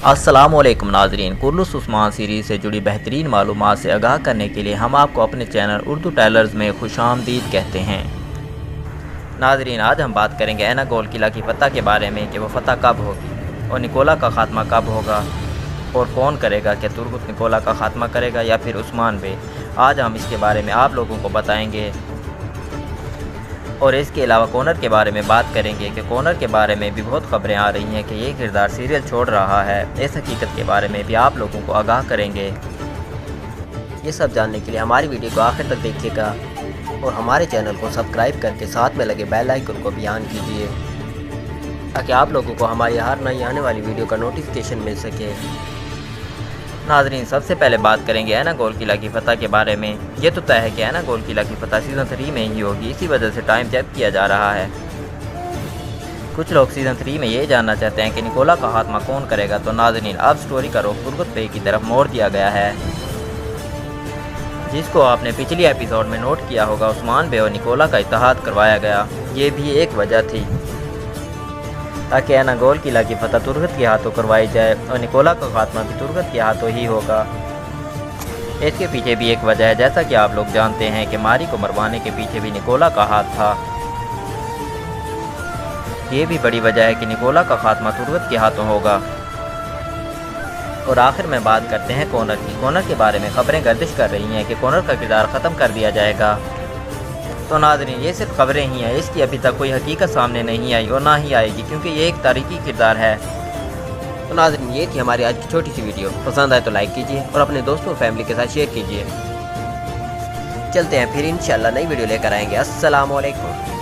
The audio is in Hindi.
अस्सलामुअलैकुम नाजरीन, कुर्लुस उस्मान सीरीज़ से जुड़ी बेहतरीन मालूमात से आगाह करने के लिए हम आपको अपने चैनल उर्दू टेलर्स में खुशामदीद कहते हैं। नाजरीन, आज हम बात करेंगे ऐना गोल किला की फ़तह के बारे में कि वह फ़तह कब होगी और निकोला का ख़ात्मा कब होगा और कौन करेगा। क्या तुर्गुत निकोला का ख़ात्मा करेगा या फिर उस्मान बे। आज हम इसके बारे में आप लोगों को बताएँगे और इसके अलावा कॉनर के बारे में बात करेंगे कि कॉनर के बारे में भी बहुत ख़बरें आ रही हैं कि ये किरदार सीरियल छोड़ रहा है। इस हकीकत के बारे में भी आप लोगों को आगाह करेंगे। ये सब जानने के लिए हमारी वीडियो को आखिर तक देखिएगा और हमारे चैनल को सब्सक्राइब करके साथ में लगे बेल आइकन को भी ऑन कीजिए ताकि आप लोगों को हमारी हर नई आने वाली वीडियो का नोटिफिकेशन मिल सके। नाजरीन, सबसे पहले बात करेंगे ऐना गोल किला की फ़तह के बारे में। ये तो तय है कि ऐना गोल किला की फ़तह सीज़न 3 में ही होगी, इसी वजह से टाइम चेक किया जा रहा है। कुछ लोग सीज़न 3 में ये जानना चाहते हैं कि निकोला का खात्मा कौन करेगा। तो नाजरीन, अब स्टोरी का रुख तुर्गुत बे की तरफ मोड़ दिया गया है, जिसको आपने पिछली एपिसोड में नोट किया होगा। उस्मान बे और निकोला का इत्तेहाद करवाया गया, ये भी एक वजह थी ताकि ऐना गोल किला की फ़तह तुर्गुत के हाथों करवाई जाए और निकोला का खात्मा भी तुर्गुत के हाथों ही होगा। इसके पीछे भी एक वजह है, जैसा कि आप लोग जानते हैं कि मारी को मरवाने के पीछे भी निकोला का हाथ था। ये भी बड़ी वजह है कि निकोला का खात्मा तुर्गुत के हाथों होगा। और आखिर में बात करते हैं कॉनर की। कॉनर के बारे में खबरें गर्दिश कर रही हैं कि कॉनर का किरदार ख़त्म कर दिया जाएगा। तो नाज़रीन, ये सिर्फ खबरें ही हैं, इसकी अभी तक कोई हकीकत सामने नहीं आई और ना ही आएगी, क्योंकि ये एक तारीखी किरदार है। तो नाज़रीन, ये थी हमारी आज की छोटी सी वीडियो। पसंद आए तो लाइक कीजिए और अपने दोस्तों और फैमिली के साथ शेयर कीजिए। चलते हैं फिर इंशाल्लाह नई वीडियो लेकर आएंगे। अस्सलाम वालेकुम।